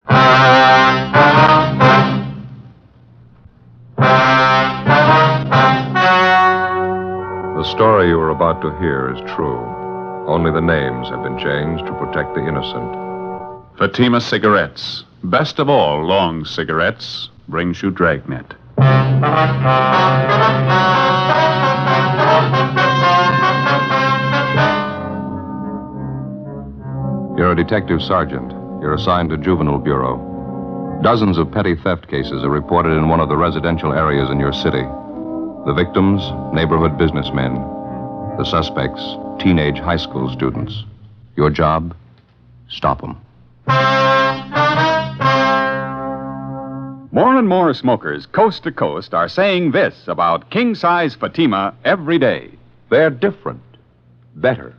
The story you are about to hear is true. Only the names have been changed to protect the innocent. Fatima Cigarettes, best of all long cigarettes, brings you Dragnet. You're a detective sergeant. You're assigned to Juvenile Bureau. Dozens of petty theft cases are reported in one of the residential areas in your city. The victims, neighborhood businessmen. The suspects, teenage high school students. Your job? Stop them. More and more smokers, coast to coast, are saying this about king-size Fatima every day. They're different. Better.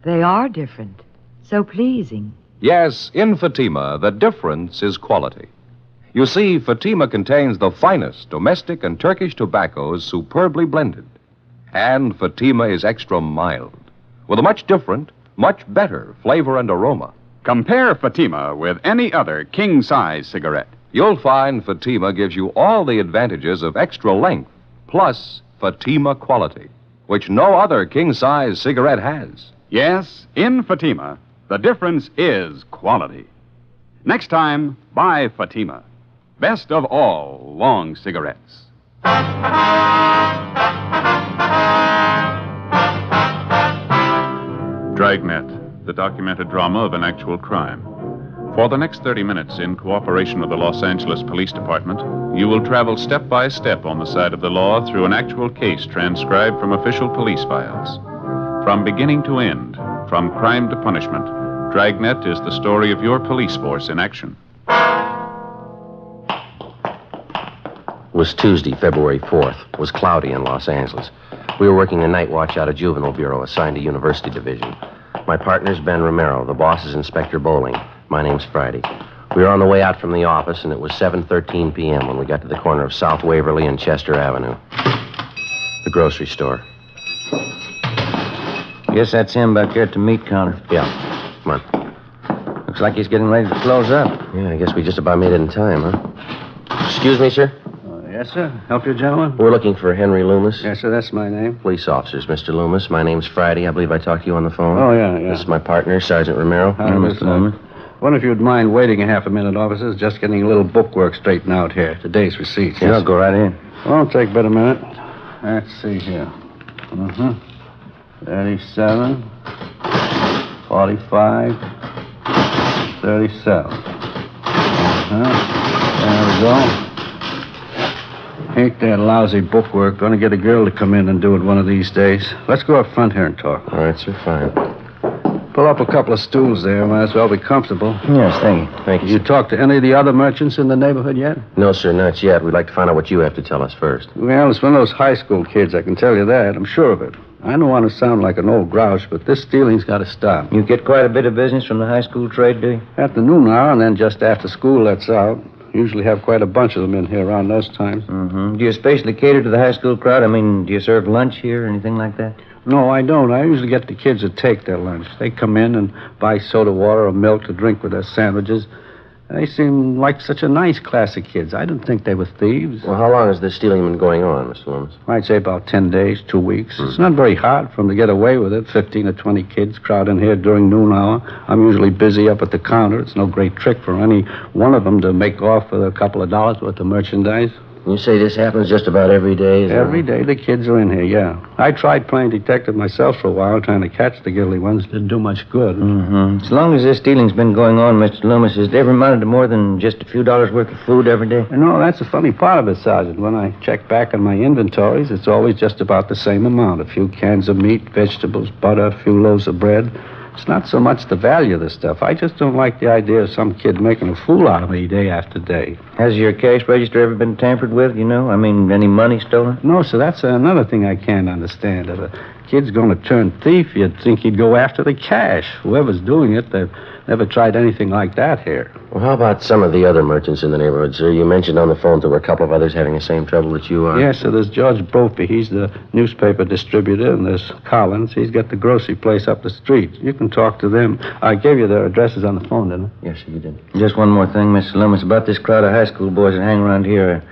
They are different. So pleasing. Yes, in Fatima, the difference is quality. You see, Fatima contains the finest domestic and Turkish tobaccos superbly blended. And Fatima is extra mild, with a much different, much better flavor and aroma. Compare Fatima with any other king-size cigarette. You'll find Fatima gives you all the advantages of extra length, plus Fatima quality, which no other king-size cigarette has. Yes, in Fatima, the difference is quality. Next time, buy Fatima. Best of all long cigarettes. Dragnet, the documented drama of an actual crime. For the next 30 minutes, in cooperation with the Los Angeles Police Department, you will travel step by step on the side of the law through an actual case transcribed from official police files. From beginning to end, from crime to punishment, Dragnet is the story of your police force in action. It was Tuesday, February 4th. It was cloudy in Los Angeles. We were working a night watch out of Juvenile Bureau, assigned to University Division. My partner's Ben Romero. The boss is Inspector Bowling. My name's Friday. We were on the way out from the office, and it was 7:13 p.m. when we got to the corner of South Waverly and Chester Avenue. The grocery store. Guess that's him back there at the meat counter. Yeah. Come on. Looks like he's getting ready to close up. Yeah, I guess we just about made it in time, huh? Excuse me, sir? Yes, sir. Help you, gentlemen? We're looking for Henry Loomis. Yes, sir. That's my name. Police officers, Mr. Loomis. My name's Friday. I believe I talked to you on the phone. Oh, yeah. This is my partner, Sergeant Romero. Hi, Mr. Loomis. Wonder if you'd mind waiting a half a minute, officers. Just getting a little bookwork straightened out here. Today's receipts. Yeah, I'll go right in. Won't take but a minute. Let's see here. 37, 45, 37. There we go. Ain't that lousy bookwork. Gonna get a girl to come in and do it one of these days. Let's go up front here and talk. All right, sir, fine. Pull up a couple of stools there. Might as well be comfortable. Yes, thank you. Thank you, You sir. talked to any of the other merchants in the neighborhood yet? No, sir, not yet. We'd like to find out what you have to tell us first. Well, it's one of those high school kids, I can tell you that. I'm sure of it. I don't want to sound like an old grouch, but this stealing's got to stop. You get quite a bit of business from the high school trade, do you? At the noon hour, and then just after school lets out. Usually have quite a bunch of them in here around those times. Mm-hmm. Do you especially cater to the high school crowd? I mean, do you serve lunch here or anything like that? No, I don't. I usually get the kids to take their lunch. They come in and buy soda water or milk to drink with their sandwiches. They seem like such a nice class of kids. I didn't think they were thieves. Well, how long has this stealing been going on, Mr. Loomis? I'd say about 10 days, 2 weeks. It's not very hard for them to get away with it. 15 or 20 kids crowd in here during noon hour. I'm usually busy up at the counter. It's no great trick for any one of them to make off with a couple of dollars worth of merchandise. You say this happens just about every day? Every day the kids are in here, yeah. I tried playing detective myself for a while, trying to catch the guilty ones. Didn't do much good. Mm-hmm. As long as this stealing's been going on, Mr. Loomis, has it ever amounted to more than just a few dollars worth of food every day? You know, that's the funny part of it, Sergeant. When I check back on my inventories, it's always just about the same amount. A few cans of meat, vegetables, butter, a few loaves of bread. It's not so much the value of the stuff. I just don't like the idea of some kid making a fool out of me day after day. Has your cash register ever been tampered with, you know? I mean, any money stolen? No, sir, that's another thing I can't understand. If a kid's going to turn thief, you'd think he'd go after the cash. Whoever's doing it, they've never tried anything like that here. Well, how about some of the other merchants in the neighborhood, sir? You mentioned on the phone there were a couple of others having the same trouble that you are. Yes, so there's George Brophy. He's the newspaper distributor, and there's Collins. He's got the grocery place up the street. You can talk to them. I gave you their addresses on the phone, didn't I? Yes, sir, you did. Just one more thing, Mr. Loomis, about this crowd of high school boys that hang around here.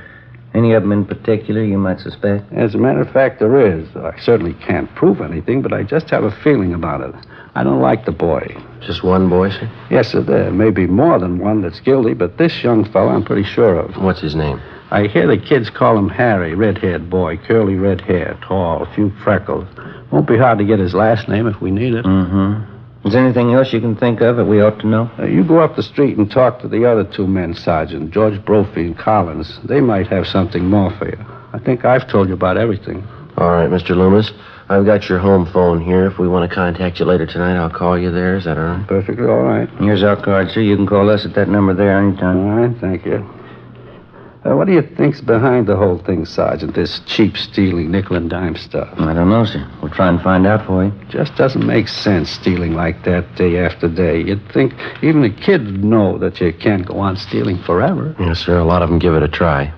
Any of them in particular you might suspect? As a matter of fact, there is. I certainly can't prove anything, but I just have a feeling about it. I don't like the boy. Just one boy, sir? Yes, sir, there may be more than one that's guilty, but this young fellow I'm pretty sure of. What's his name? I hear the kids call him Harry, red-haired boy, curly red hair, tall, a few freckles. Won't be hard to get his last name if we need it. Mm-hmm. Is there anything else you can think of that we ought to know? You go up the street and talk to the other two men, Sergeant, George Brophy and Collins. They might have something more for you. I think I've told you about everything. All right, Mr. Loomis. I've got your home phone here. If we want to contact you later tonight, I'll call you there. Is that all right? Perfectly all right. Here's our card, sir. You can call us at that number there anytime. All right, thank you. What do you think's behind the whole thing, Sergeant, this cheap stealing, nickel and dime stuff? I don't know, sir. We'll try and find out for you. Just doesn't make sense stealing like that day after day. You'd think even a kid would know that you can't go on stealing forever. Yes, sir. A lot of them give it a try.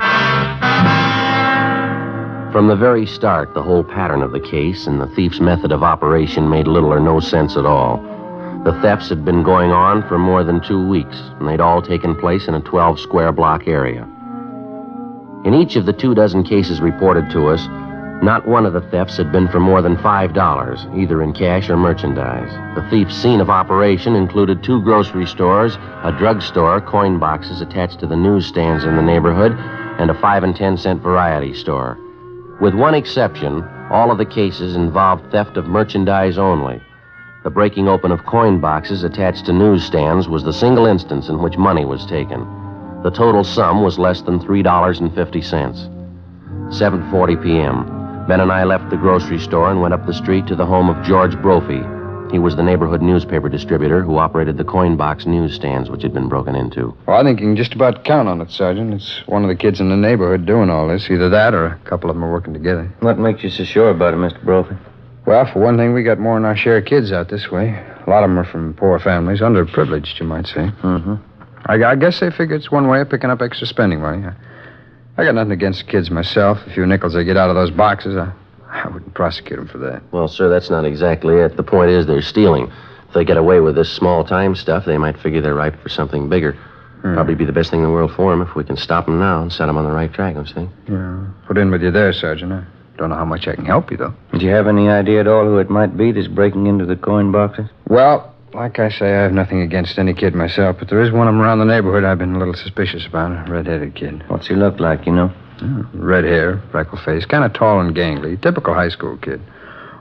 From the very start, the whole pattern of the case and the thief's method of operation made little or no sense at all. The thefts had been going on for more than 2 weeks, and they'd all taken place in a 12-square-block area. In each of the 24 cases reported to us, not one of the thefts had been for more than $5, either in cash or merchandise. The thief's scene of operation included 2 grocery stores, a drugstore, coin boxes attached to the newsstands in the neighborhood, and a 5 and 10 cent variety store. With one exception, all of the cases involved theft of merchandise only. The breaking open of coin boxes attached to newsstands was the single instance in which money was taken. The total sum was less than $3.50. 7:40 p.m. Ben and I left the grocery store and went up the street to the home of George Brophy. He was the neighborhood newspaper distributor who operated the coin box newsstands which had been broken into. Well, I think you can just about count on it, Sergeant. It's one of the kids in the neighborhood doing all this. Either that or a couple of them are working together. What makes you so sure about it, Mr. Brophy? Well, for one thing, we got more than our share of kids out this way. A lot of them are from poor families, underprivileged, you might say. Mm-hmm. I guess they figure it's one way of picking up extra spending money. I got nothing against kids myself. A few nickels they get out of those boxes, I wouldn't prosecute them for that. Well, sir, that's not exactly it. The point is they're stealing. If they get away with this small-time stuff, they might figure they're ripe for something bigger. Probably be the best thing in the world for them if we can stop them now and set them on the right track, don't you think? Yeah. Put in with you there, Sergeant. I don't know how much I can help you, though. Do you have any idea at all who it might be that's breaking into the coin boxes? Well, like I say, I have nothing against any kid myself, but there is one of them around the neighborhood I've been a little suspicious about, a red-headed kid. What's he look like, you know? Red hair, freckle face, kind of tall and gangly. Typical high school kid.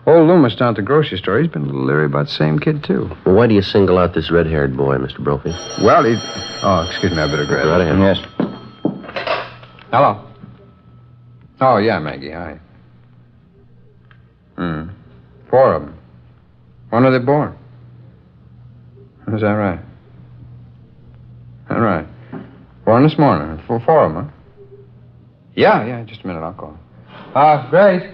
Old Loomis down at the grocery store, he's been a little leery about the same kid, too. Well, why do you single out this red-haired boy, Mr. Brophy? Well, he... Oh, excuse me, I better grab Right it. ahead. Yes. Hello. Oh, yeah, Maggie, hi. 4 of them. When are they born? Is that right? All right. Born this morning. 4 of them, huh? Yeah, just a minute, I'll call. Grace,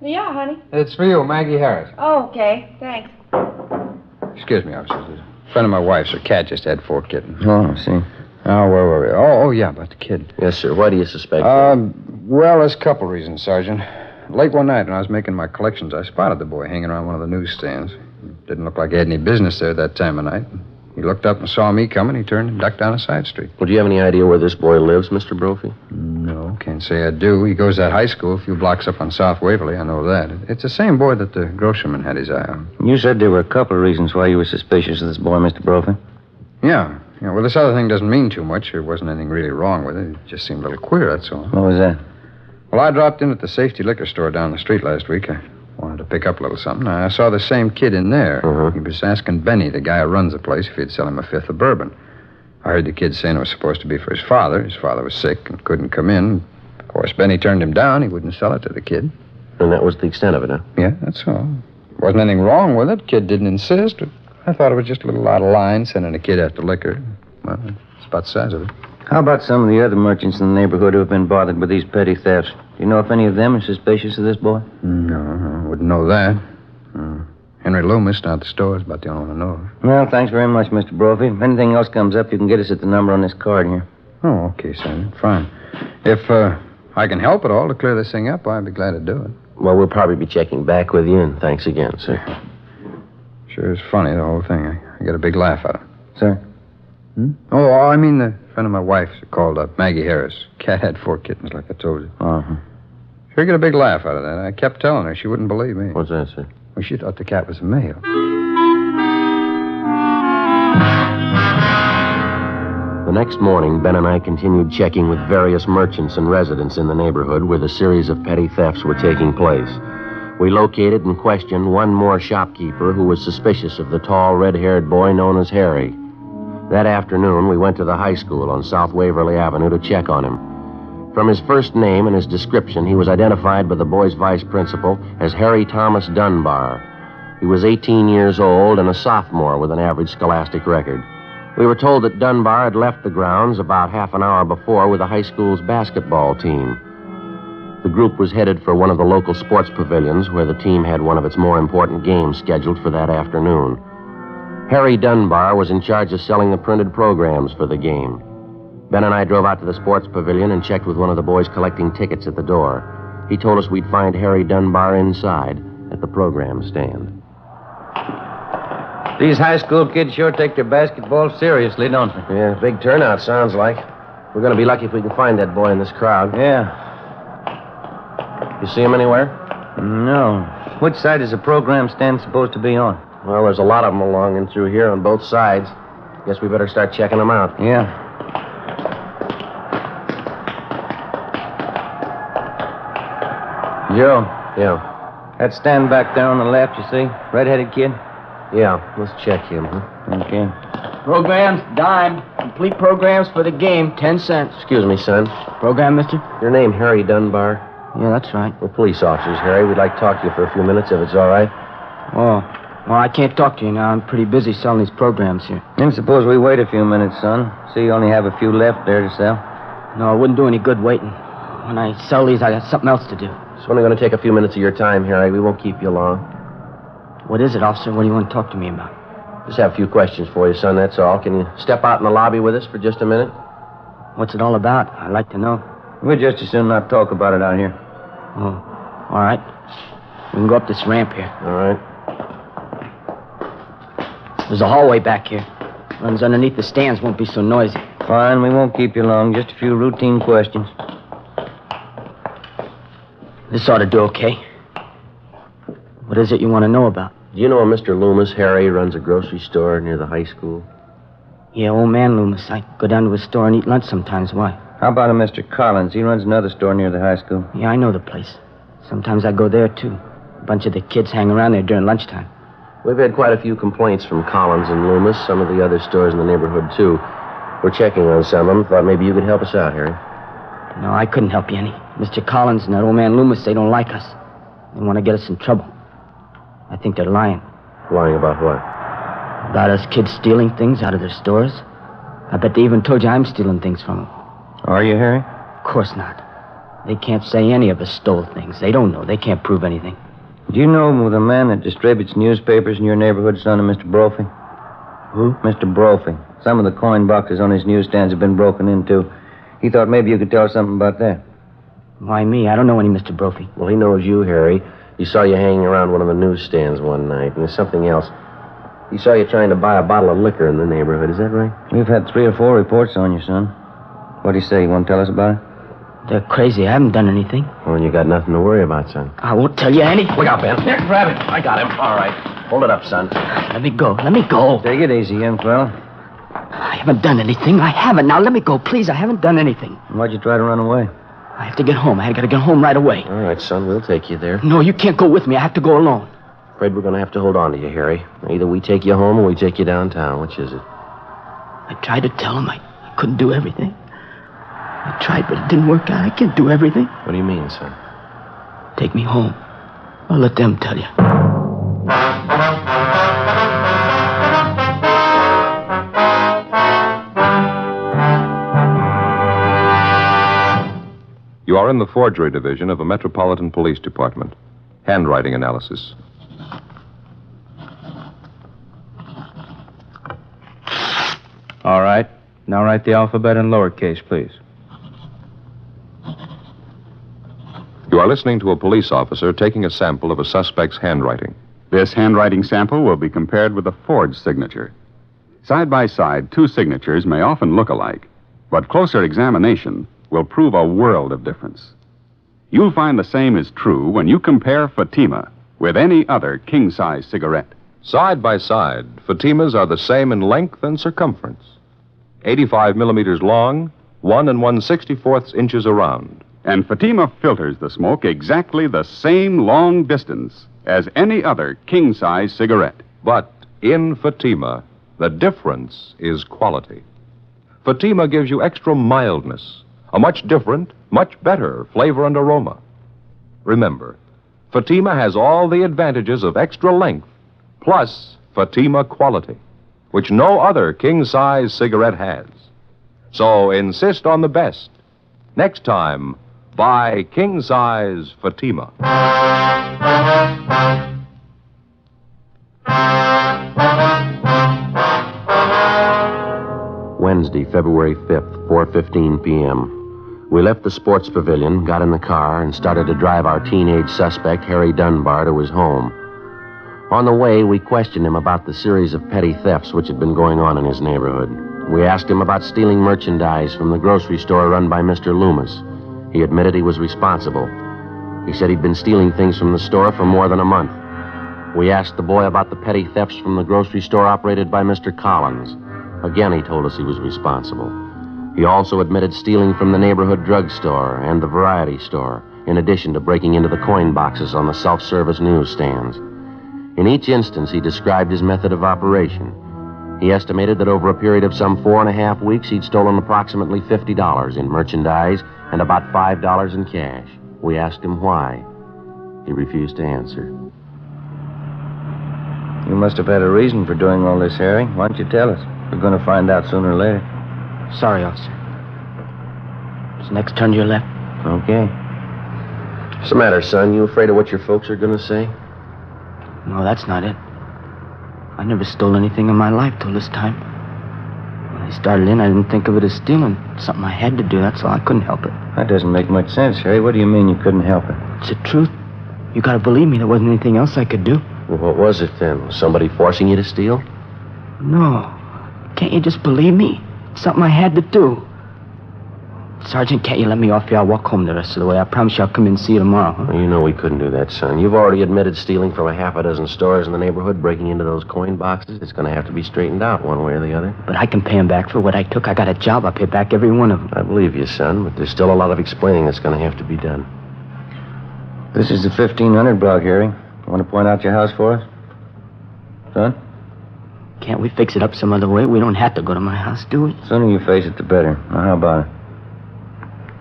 Yeah, honey. it's for you, Maggie Harris. Oh, okay. Thanks. Excuse me, officer. A friend of my wife's, her cat just had 4 kittens. Oh, I see. Oh, where were we? Oh, yeah, about the kid. Yes, sir. Why do you suspect Well, there's a couple reasons, Sergeant. Late one night when I was making my collections, I spotted the boy hanging around one of the newsstands. Didn't look like he had any business there that time of night. He looked up and saw me coming. He turned and ducked down a side street. Well, do you have any idea where this boy lives, Mr. Brophy? No, can't say I do. He goes to that high school a few blocks up on South Waverly. I know that. It's the same boy that the grocerman had his eye on. You said there were a couple of reasons why you were suspicious of this boy, Mr. Brophy. Yeah. Well, this other thing doesn't mean too much. There wasn't anything really wrong with it. It just seemed a little queer, that's all. What was that? Well, I dropped in at the safety liquor store down the street last week. I wanted to pick up a little something. I saw the same kid in there. He was asking Benny, the guy who runs the place, if he'd sell him a 5th of bourbon. I heard the kid saying it was supposed to be for his father. His father was sick and couldn't come in. Of course, Benny turned him down. He wouldn't sell it to the kid. And that was the extent of it, huh? Yeah, that's all. Wasn't anything wrong with it. Kid didn't insist. But I thought it was just a little out of line, sending a kid after liquor. Well, it's about the size of it. How about some of the other merchants in the neighborhood who have been bothered with these petty thefts? Do you know if any of them are suspicious of this boy? No, I wouldn't know that. Henry Loomis down at the store is about the only one I know of. Well, thanks very much, Mr. Brophy. If anything else comes up, you can get us at the number on this card here. Oh, okay, Sergeant. Fine. If I can help at all to clear this thing up, I'd be glad to do it. Well, we'll probably be checking back with you, and thanks again, sir. Sure is funny, the whole thing. I get a big laugh out of it. Sir? Oh, I mean the friend of my wife's called up, Maggie Harris. Cat had 4 kittens, like I told you. Uh-huh. Sure get a big laugh out of that. I kept telling her. She wouldn't believe me. What's that, sir? Well, she thought the cat was a male. The next morning, Ben and I continued checking with various merchants and residents in the neighborhood where the series of petty thefts were taking place. We located and questioned one more shopkeeper who was suspicious of the tall, red-haired boy known as Harry. That afternoon, we went to the high school on South Waverly Avenue to check on him. From his first name and his description, he was identified by the boy's vice principal as Harry Thomas Dunbar. He was 18 years old and a sophomore with an average scholastic record. We were told that Dunbar had left the grounds about half an hour before with the high school's basketball team. The group was headed for one of the local sports pavilions where the team had one of its more important games scheduled for that afternoon. Harry Dunbar was in charge of selling the printed programs for the game. Ben and I drove out to the sports pavilion and checked with one of the boys collecting tickets at the door. He told us we'd find Harry Dunbar inside at the program stand. These high school kids sure take their basketball seriously, don't they? Yeah, big turnout, sounds like. We're going to be lucky if we can find that boy in this crowd. Yeah. You see him anywhere? No. Which side is the program stand supposed to be on? Well, there's a lot of them along and through here on both sides. Guess we better start checking them out. Yeah. Joe. Yeah. That stand back there on the left, you see? Red-headed kid? Yeah, let's check him, huh? Okay. Programs, dime. Complete programs for the game, 10 cents. Excuse me, son. Program, mister? Your name, Harry Dunbar? Yeah, that's right. We're police officers, Harry. We'd like to talk to you for a few minutes, if it's all right. Oh. Well, I can't talk to you now. I'm pretty busy selling these programs here. Then suppose we wait a few minutes, son. See, you only have a few left there to sell. No, it wouldn't do any good waiting. When I sell these, I got something else to do. It's only going to take a few minutes of your time, Harry. We won't keep you long. What is it, officer? What do you want to talk to me about? Just have a few questions for you, son, that's all. Can you step out in the lobby with us for just a minute? What's it all about? I'd like to know. We'd just as soon not talk about it out here. Oh, all right. We can go up this ramp here. All right. There's a hallway back here. Runs underneath the stands, won't be so noisy. Fine, we won't keep you long. Just a few routine questions. This ought to do okay. What is it you want to know about? Do you know a Mr. Loomis? Harry runs a grocery store near the high school. Yeah, old man Loomis. I go down to his store and eat lunch sometimes. Why? How about a Mr. Collins? He runs another store near the high school. Yeah, I know the place. Sometimes I go there, too. A bunch of the kids hang around there during lunchtime. We've had quite a few complaints from Collins and Loomis, some of the other stores in the neighborhood, too. We're checking on some of them. Thought maybe you could help us out, Harry. No, I couldn't help you any. Mr. Collins and that old man Loomis, they don't like us. They want to get us in trouble. I think they're lying. Lying about what? About us kids stealing things out of their stores. I bet they even told you I'm stealing things from them. Are you, Harry? Of course not. They can't say any of us stole things. They don't know. They can't prove anything. Do you know the man that distributes newspapers in your neighborhood, son of Mr. Brophy? Who? Mr. Brophy. Some of the coin boxes on his newsstands have been broken into. He thought maybe you could tell us something about that. Why me? I don't know any Mr. Brophy. Well, he knows you, Harry. He saw you hanging around one of the newsstands one night, and there's something else. He saw you trying to buy a bottle of liquor in the neighborhood. Is that right? We've had 3 or 4 reports on you, son. What do you say? You want to tell us about it? They're crazy. I haven't done anything. Well, you got nothing to worry about, son. I won't tell you anything. Look out, Ben. Here, grab him. I got him. All right. Hold it up, son. Let me go. Let me go. Take it easy, young fella. I haven't done anything. I haven't. Now, let me go, please. I haven't done anything. Why'd you try to run away? I have to get home. I got to get home right away. All right, son. We'll take you there. No, you can't go with me. I have to go alone. Afraid we're going to have to hold on to you, Harry. Either we take you home or we take you downtown. Which is it? I tried to tell him I couldn't do everything. I tried, but it didn't work out. I can't do everything. What do you mean, son? Take me home. I'll let them tell you. You are in the forgery division of a Metropolitan Police Department. Handwriting analysis. Now write the alphabet in lowercase, please. You are listening to a police officer taking a sample of a suspect's handwriting. This handwriting sample will be compared with a forged signature. Side by side, two signatures may often look alike, but closer examination will prove a world of difference. You'll find the same is true when you compare Fatima with any other king-size cigarette. Side by side, Fatimas are the same in length and circumference. 85 millimeters long, 1 1/64 inches around. And Fatima filters the smoke exactly the same long distance as any other king-size cigarette. But in Fatima, the difference is quality. Fatima gives you extra mildness, a much different, much better flavor and aroma. Remember, Fatima has all the advantages of extra length, plus Fatima quality, which no other king-size cigarette has. So insist on the best. Next time, buy king-size Fatima. Wednesday, February 5th, 4:15 p.m. We left the sports pavilion, got in the car, and started to drive our teenage suspect, Harry Dunbar, to his home. On the way, we questioned him about the series of petty thefts which had been going on in his neighborhood. We asked him about stealing merchandise from the grocery store run by Mr. Loomis. He admitted he was responsible. He said he'd been stealing things from the store for more than a month. We asked the boy about the petty thefts from the grocery store operated by Mr. Collins. Again, he told us he was responsible. He also admitted stealing from the neighborhood drugstore and the variety store, in addition to breaking into the coin boxes on the self-service newsstands. In each instance, he described his method of operation. He estimated that over a period of some 4.5 weeks, he'd stolen approximately $50 in merchandise and about $5 in cash. We asked him why. He refused to answer. You must have had a reason for doing all this, Harry. Why don't you tell us? We're going to find out sooner or later. Sorry, officer. It's next turn to your left. Okay. What's the matter, son? You afraid of what your folks are going to say? No, that's not it. I never stole anything in my life till this time. When I started in, I didn't think of it as stealing. It's something I had to do, that's all. I couldn't help it. That doesn't make much sense, Harry. What do you mean you couldn't help it? It's the truth. You gotta believe me, there wasn't anything else I could do. Well, what was it then? Was somebody forcing you to steal? No. Can't you just believe me? It's something I had to do. Sergeant, can't you let me off here? I'll walk home the rest of the way. I promise you I'll come in and see you tomorrow, huh? Well, you know we couldn't do that, son. You've already admitted stealing from a half a dozen stores in the neighborhood, breaking into those coin boxes. It's going to have to be straightened out one way or the other. But I can pay him back for what I took. I got a job. I'll pay back every one of them. I believe you, son, but there's still a lot of explaining that's going to have to be done. This is the 1500 block, Harry. Want to point out your house for us? Son? Can't we fix it up some other way? We don't have to go to my house, do we? The sooner you face it, the better. Now, how about it?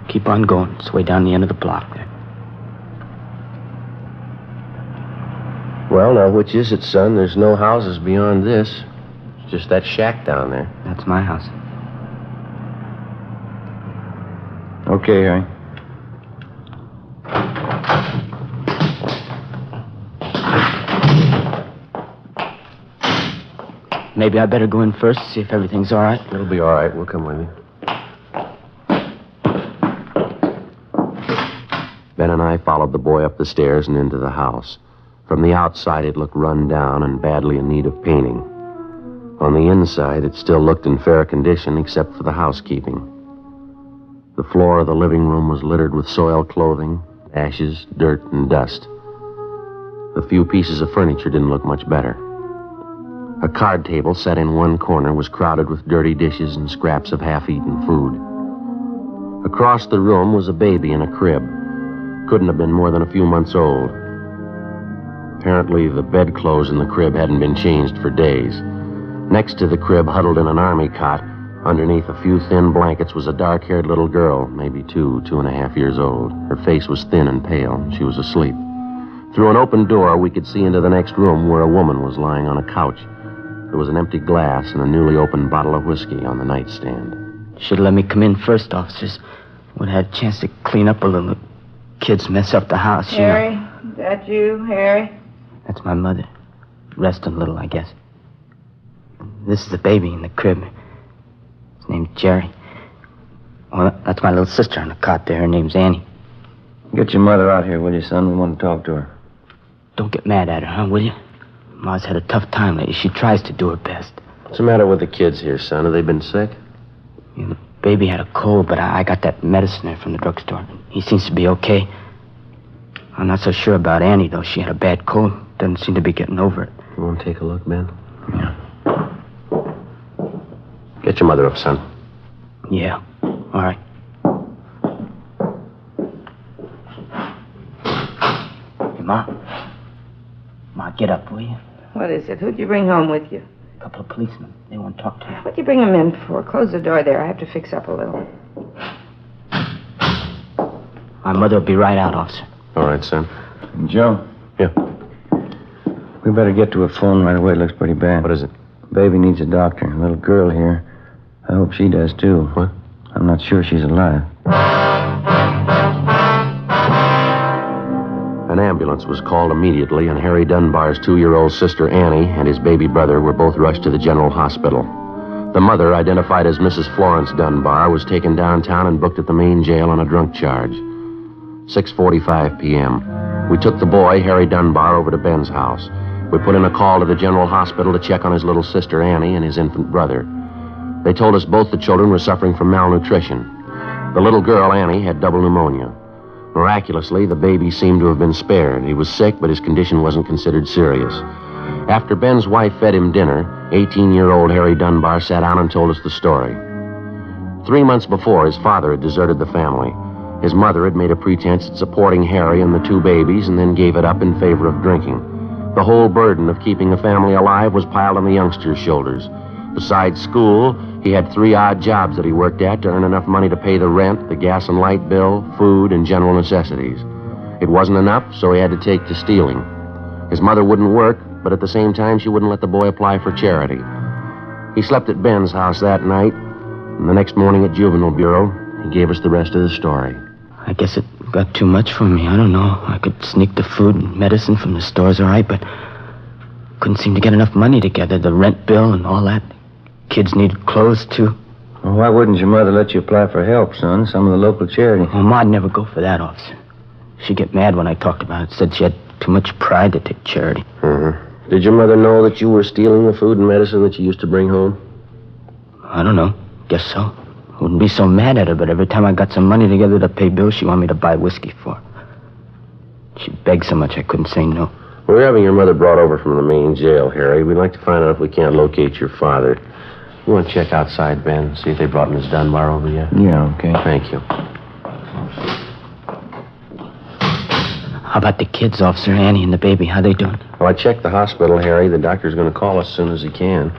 Keep on going. It's way down the end of the block there. Well, now, which is it, son? There's no houses beyond this. It's just that shack down there. That's my house. Okay, Harry. Maybe I better go in first, see if everything's all right. It'll be all right. We'll come with you. Ben and I followed the boy up the stairs and into the house. From the outside, it looked run down and badly in need of painting. On the inside, it still looked in fair condition, except for the housekeeping. The floor of the living room was littered with soiled clothing, ashes, dirt, and dust. The few pieces of furniture didn't look much better. A card table set in one corner was crowded with dirty dishes and scraps of half-eaten food. Across the room was a baby in a crib. Couldn't have been more than a few months old. Apparently, the bedclothes in the crib hadn't been changed for days. Next to the crib, huddled in an army cot, underneath a few thin blankets, was a dark-haired little girl, maybe 2.5 years old. Her face was thin and pale. She was asleep. Through an open door, we could see into the next room where a woman was lying on a couch. There was an empty glass and a newly opened bottle of whiskey on the nightstand. Should have let me come in first, officers. Would have had a chance to clean up a little. Kids mess up the house, you know. Harry, is that you, Harry? That's my mother. Resting a little, I guess. This is the baby in the crib. His name's Jerry. Well, that's my little sister on the cot there. Her name's Annie. Get your mother out here, will you, son? We want to talk to her. Don't get mad at her, huh, will you? Ma's had a tough time lately. She tries to do her best. What's the matter with the kids here, son? Have they been sick? Yeah, the baby had a cold, but I got that medicine there from the drugstore. He seems to be okay. I'm not so sure about Annie, though. She had a bad cold. Doesn't seem to be getting over it. You want to take a look, Ben? Yeah. Get your mother up, son. Yeah. All right. Hey, Ma. Ma, get up, will you? What is it? Who'd you bring home with you? A couple of policemen. They want to talk to you. What'd you bring them in for? Close the door there. I have to fix up a little. My mother will be right out, officer. All right, son. Joe? Yeah. We better get to her phone right away. It looks pretty bad. What is it? Baby needs a doctor. A little girl here. I hope she does, too. What? I'm not sure she's alive. An ambulance was called immediately, and Harry Dunbar's 2-year-old sister Annie and his baby brother were both rushed to the general hospital. The mother, identified as Mrs. Florence Dunbar, was taken downtown and booked at the main jail on a drunk charge. 6:45 p.m. We took the boy, Harry Dunbar, over to Ben's house. We put in a call to the general hospital to check on his little sister Annie and his infant brother. They told us both the children were suffering from malnutrition. The little girl, Annie, had double pneumonia. Miraculously, the baby seemed to have been spared. He was sick, but his condition wasn't considered serious. After Ben's wife fed him dinner, 18-year-old Harry Dunbar sat down and told us the story. 3 months before, his father had deserted the family. His mother had made a pretense at supporting Harry and the 2 babies and then gave it up in favor of drinking. The whole burden of keeping the family alive was piled on the youngster's shoulders. Besides school, he had 3 odd jobs that he worked at to earn enough money to pay the rent, the gas and light bill, food, and general necessities. It wasn't enough, so he had to take to stealing. His mother wouldn't work, but at the same time, she wouldn't let the boy apply for charity. He slept at Ben's house that night, and the next morning at Juvenile Bureau, he gave us the rest of the story. I guess it got too much for me. I don't know. I could sneak the food and medicine from the stores, all right, but couldn't seem to get enough money together. The rent bill and all that. Kids needed clothes, too. Well, why wouldn't your mother let you apply for help, son? Some of the local charity. Well, Ma'd never go for that, officer. She'd get mad when I talked about it. Said she had too much pride to take charity. Mm-hmm. Did your mother know that you were stealing the food and medicine that you used to bring home? I don't know. Guess so. I wouldn't be so mad at her, but every time I got some money together to pay bills, she wanted me to buy whiskey for her. She begged so much I couldn't say no. We're having your mother brought over from the main jail, Harry. We'd like to find out if we can't locate your father. You want to check outside, Ben? See if they brought Miss Dunbar over yet? Yeah, okay. Thank you. How about the kids, Officer? Annie and the baby? How they doing? Well, I checked the hospital, Harry. The doctor's going to call us as soon as he can.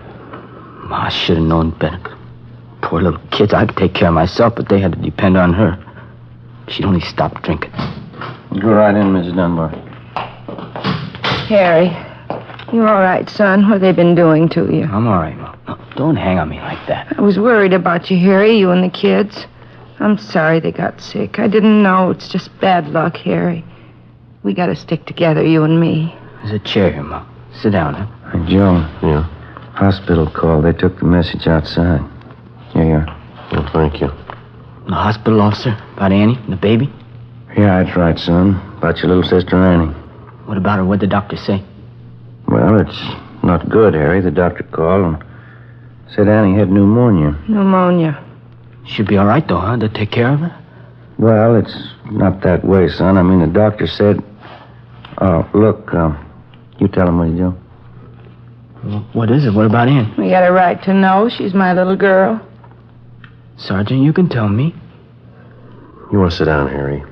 Ma should have known better. Poor little kids. I could take care of myself, but they had to depend on her. She'd only stopped drinking. Go right in, Mrs. Dunbar. Harry, you all right, son? What have they been doing to you? I'm all right, Ma. No, don't hang on me like that. I was worried about you, Harry, you and the kids. I'm sorry they got sick. I didn't know. It's just bad luck, Harry. We got to stick together, you and me. There's a chair here, Ma. Sit down, huh? Hey, Joe. Yeah? Hospital call. They took the message outside. Here you are. Well, thank you. The hospital, officer? About Annie and the baby? Yeah, that's right, son. About your little sister Annie. What about her? What'd the doctor say? Well, it's not good, Harry. The doctor called and said Annie had pneumonia. Pneumonia. She'll be all right, though, huh? They'll take care of her? Well, it's not that way, son. I mean, the doctor said... Oh, look, you tell him what you do. Well, what is it? What about Ann? We got a right to know. She's my little girl. Sergeant, you can tell me. You want to sit down, Harry?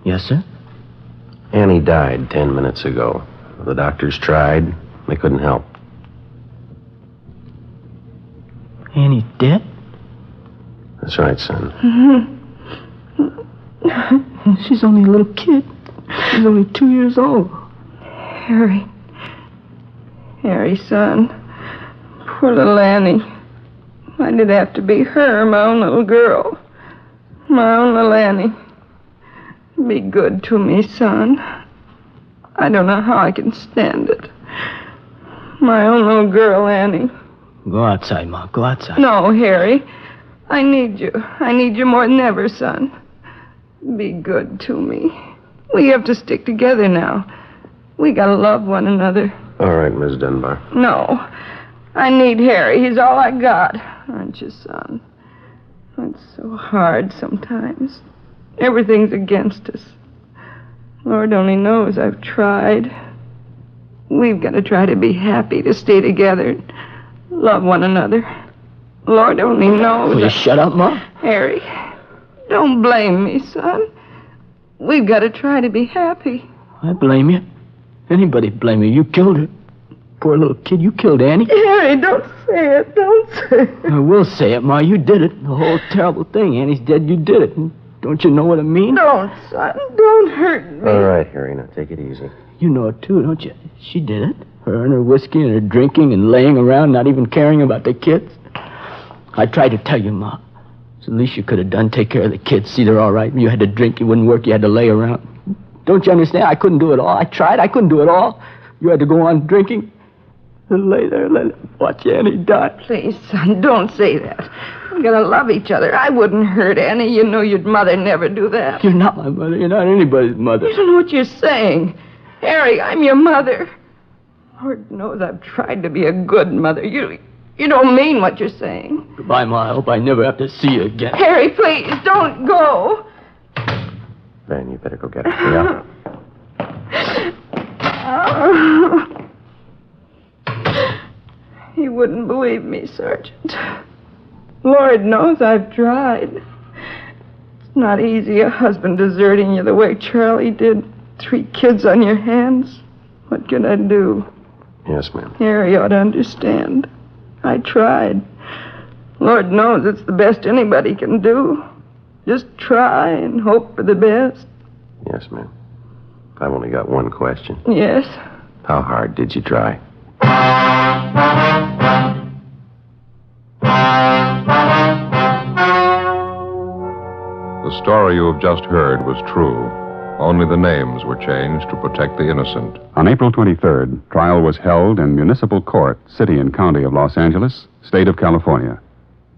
Yes, sir? Annie died 10 minutes ago. The doctors tried. They couldn't help. Annie dead? That's right, son. She's only a little kid. She's only 2 years old. Harry. Harry, son. Poor little Annie. Why did it have to be her, my own little girl? My own little Annie. Be good to me, son. I don't know how I can stand it. My own little girl, Annie. Go outside, Ma. Go outside. No, Harry. I need you. I need you more than ever, son. Be good to me. We have to stick together now. We gotta love one another. All right, Miss Dunbar. No. I need Harry. He's all I got. Aren't you, son? It's so hard sometimes. Everything's against us. Lord only knows I've tried. We've got to try to be happy, to stay together, love one another. Lord only knows. Will you shut up, Ma? Harry, don't blame me, son. We've got to try to be happy. I blame you. Anybody blame you. You killed her. Poor little kid, you killed Annie. Harry, don't say it. Don't say it. I will say it, Ma. You did it. The whole terrible thing. Annie's dead. You did it. Don't you know what I mean? Don't, son. Don't hurt me. All right, Harry, now take it easy. You know it, too, don't you? She did it. Her and her whiskey and her drinking and laying around, not even caring about the kids. I tried to tell you, Ma. It's the least you could have done. Take care of the kids. See they're all right. You had to drink. You wouldn't work. You had to lay around. Don't you understand? I couldn't do it all. I tried. I couldn't do it all. You had to go on drinking and lay there and watch Annie die. Please, son, don't say that. We gotta love each other. I wouldn't hurt Annie. You know your mother never do that. You're not my mother. You're not anybody's mother. You don't know what you're saying. Harry, I'm your mother. Lord knows I've tried to be a good mother. You don't mean what you're saying. Goodbye, Ma. I hope I never have to see you again. Harry, please, don't go. Ben, you better go get her. Yeah. He wouldn't believe me, Sergeant. Lord knows I've tried. It's not easy, a husband deserting you the way Charlie did. 3 kids on your hands. What can I do? Yes, ma'am. Harry ought to understand. I tried. Lord knows it's the best anybody can do. Just try and hope for the best. Yes, ma'am. I've only got one question. Yes. How hard did you try? The story you have just heard was true. Only the names were changed to protect the innocent. On April 23rd, trial was held in Municipal Court, City and County of Los Angeles, State of California.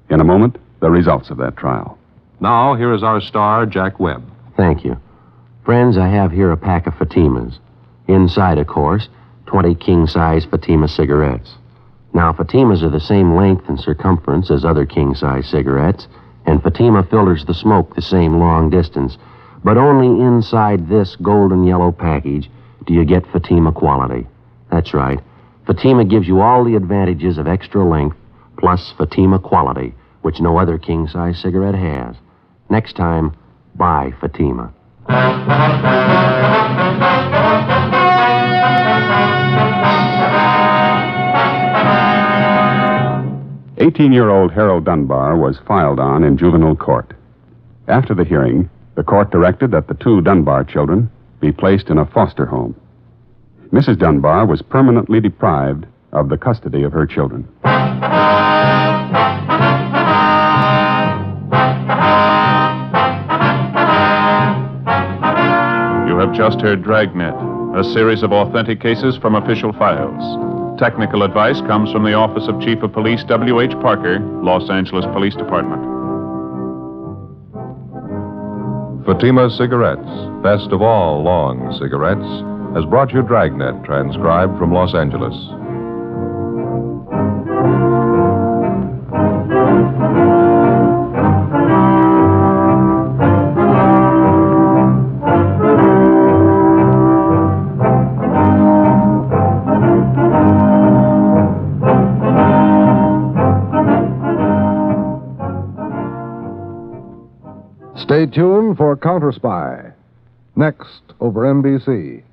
In a moment, the results of that trial. Now, here is our star, Jack Webb. Thank you. Friends, I have here a pack of Fatimas. Inside, of course, 20 king-size Fatima cigarettes. Now, Fatimas are the same length and circumference as other king-size cigarettes, and Fatima filters the smoke the same long distance. But only inside this golden yellow package do you get Fatima quality. That's right. Fatima gives you all the advantages of extra length plus Fatima quality, which no other king-size cigarette has. Next time, buy Fatima. 18-year-old Harold Dunbar was filed on in juvenile court. After the hearing, the court directed that the 2 Dunbar children be placed in a foster home. Mrs. Dunbar was permanently deprived of the custody of her children. You have just heard Dragnet, a series of authentic cases from official files. Technical advice comes from the Office of Chief of Police W.H. Parker, Los Angeles Police Department. Fatima Cigarettes, best of all long cigarettes, has brought you Dragnet, transcribed from Los Angeles. Stay tuned for Counter Spy, next over NBC.